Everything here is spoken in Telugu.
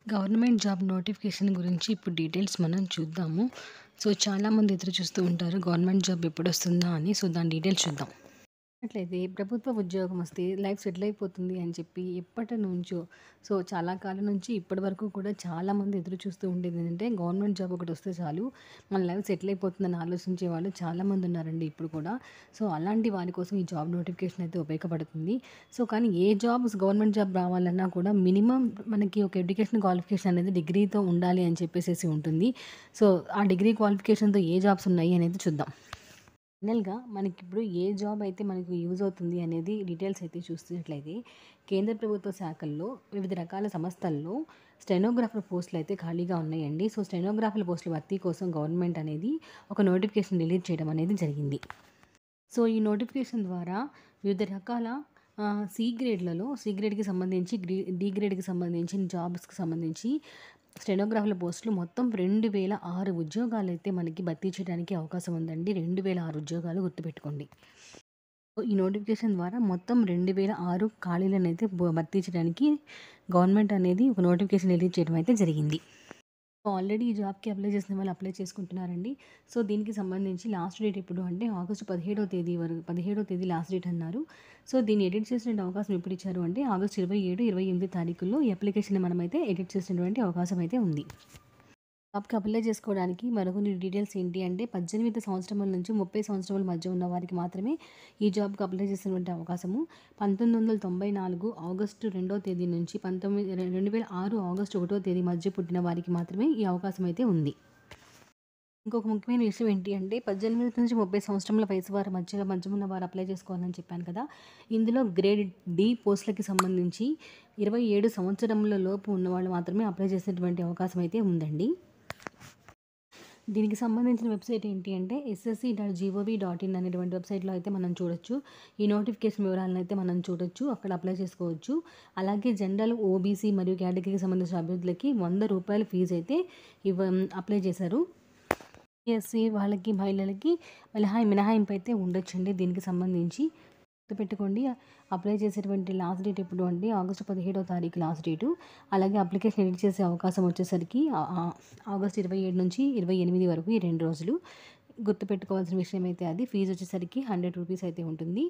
గవర్నమెంట్ జాబ్ నోటిఫికేషన్ గురించి ఇప్పుడు డీటెయిల్స్ మనం చూద్దాము. సో, చాలామంది ఎదురు చూస్తూ ఉంటారు గవర్నమెంట్ జాబ్ ఎప్పుడొస్తుందా అని. సో, దాని డీటెయిల్స్ చూద్దాం. అట్లయితే ప్రభుత్వ ఉద్యోగం వస్తే లైఫ్ సెటిల్ అయిపోతుంది అని చెప్పి ఎప్పటినుంచో చాలా కాలం నుంచి ఇప్పటి వరకు కూడా చాలామంది ఎదురు చూస్తూ ఉండేది ఏంటంటే గవర్నమెంట్ జాబ్ ఒకటి వస్తే చాలు మన లైఫ్ సెటిల్ అయిపోతుందని ఆలోచించే వాళ్ళు చాలామంది ఉన్నారండి ఇప్పుడు కూడా. సో, అలాంటి వారి కోసం ఈ జాబ్ నోటిఫికేషన్ అయితే ఉపయోగపడుతుంది. సో, కానీ ఏ గవర్నమెంట్ జాబ్ రావాలన్నా కూడా మినిమం మనకి ఒక ఎడ్యుకేషన్ క్వాలిఫికేషన్ అనేది డిగ్రీతో ఉండాలి అని చెప్పేసి ఉంటుంది. సో, ఆ డిగ్రీ క్వాలిఫికేషన్తో ఏ జాబ్స్ ఉన్నాయి అనేది చూద్దాం. ఫైనల్‌గా మనకిప్పుడు ఏ జాబ్ అయితే మనకు యూజ్ అవుతుంది అనేది డీటెయిల్స్ అయితే చూస్తున్నట్లయితే కేంద్ర ప్రభుత్వ శాఖల్లో వివిధ రకాల సంస్థల్లో స్టెనోగ్రాఫర్ పోస్టులు అయితే ఖాళీగా ఉన్నాయండి. సో, స్టెనోగ్రాఫర్ల పోస్టుల భర్తీ కోసం గవర్నమెంట్ అనేది ఒక నోటిఫికేషన్ రిలీజ్ చేయడం అనేది జరిగింది. సో, ఈ నోటిఫికేషన్ ద్వారా వివిధ రకాల సి గ్రేడ్‌కి సంబంధించి, డి గ్రేడ్‌కి సంబంధించిన జాబ్స్‌కి సంబంధించి స్టెనోగ్రాఫర్ల పోస్టులు మొత్తం 2006 ఉద్యోగాలైతే మనకి భర్తీ చేయడానికి అవకాశం ఉందండి. 2006 ఉద్యోగాలు గుర్తుపెట్టుకోండి. సో, ఈ నోటిఫికేషన్ ద్వారా మొత్తం 2006 ఖాళీలనైతే భర్తీ చేయడానికి గవర్నమెంట్ అనేది ఒక నోటిఫికేషన్ రిలీజ్ చేయడం అయితే జరిగింది. ఆల్రెడీ ఈ జాబ్‌కి అప్లై చేసిన వాళ్ళు అప్లై చేసుకుంటున్నారండి. సో, దీనికి సంబంధించి లాస్ట్ డేట్ ఎప్పుడు అంటే ఆగస్టు 17వ తేదీ లాస్ట్ డేట్ అన్నారు. సో, దీన్ని ఎడిట్ చేసేటువంటి అవకాశం ఎప్పుడు ఇచ్చారు అంటే ఆగస్టు 27, 28 తారీఖుల్లో ఈ అప్లికేషన్‌ని మనమైతే ఎడిట్ చేసేటువంటి అవకాశం అయితే ఉంది. జాబ్‌కి అప్లై చేసుకోవడానికి మరికొన్ని డీటెయిల్స్ ఏంటి అంటే 18 సంవత్సరముల నుంచి 30 సంవత్సరముల మధ్య ఉన్న వారికి మాత్రమే ఈ జాబ్‌కి అప్లై చేసేటువంటి అవకాశము. 1994 ఆగస్టు 2వ తేదీ నుంచి 2006 ఆగస్టు 1వ తేదీ మధ్య పుట్టిన వారికి మాత్రమే ఈ అవకాశం అయితే ఉంది. ఇంకొక ముఖ్యమైన విషయం ఏంటి అంటే 18 నుంచి 30 సంవత్సరముల వయసు వారి మధ్య ఉన్న వారు అప్లై చేసుకోవాలని చెప్పాను కదా. ఇందులో గ్రేడ్ డి పోస్టులకి సంబంధించి 27 సంవత్సరముల లోపు ఉన్నవాళ్ళు మాత్రమే అప్లై చేసేటువంటి అవకాశం అయితే ఉందండి. దీనికి సంబంధించిన వెబ్సైట్ ఏంటి అంటే ssc.gov.in అనేటువంటి వెబ్సైట్‌లో అయితే మనం చూడొచ్చు. ఈ నోటిఫికేషన్ వివరాలను అయితే మనం చూడొచ్చు. అక్కడ అప్లై చేసుకోవచ్చు. అలాగే జనరల్, ఓబీసీ మరియు కేటగిరీకి సంబంధించిన అభ్యర్థులకి ₹100 ఫీజు అయితే అప్లై చేశారు. ఎస్సీ వాళ్ళకి, మహిళలకి మినహాయింపు అయితే ఉండొచ్చండి దీనికి సంబంధించి. గుర్తుపెట్టుకోండి, అప్లై చేసేటువంటి లాస్ట్ డేట్ ఎప్పుడు అంటే ఆగస్టు 17వ తారీఖు లాస్ట్ డేటు. అలాగే అప్లికేషన్ ఎడిట్ చేసే అవకాశం వచ్చేసరికి ఆగస్టు 27 నుంచి 28 వరకు ఈ 2 రోజులు. గుర్తుపెట్టుకోవాల్సిన విషయం అయితే అది. ఫీజు వచ్చేసరికి ₹100 అయితే ఉంటుంది.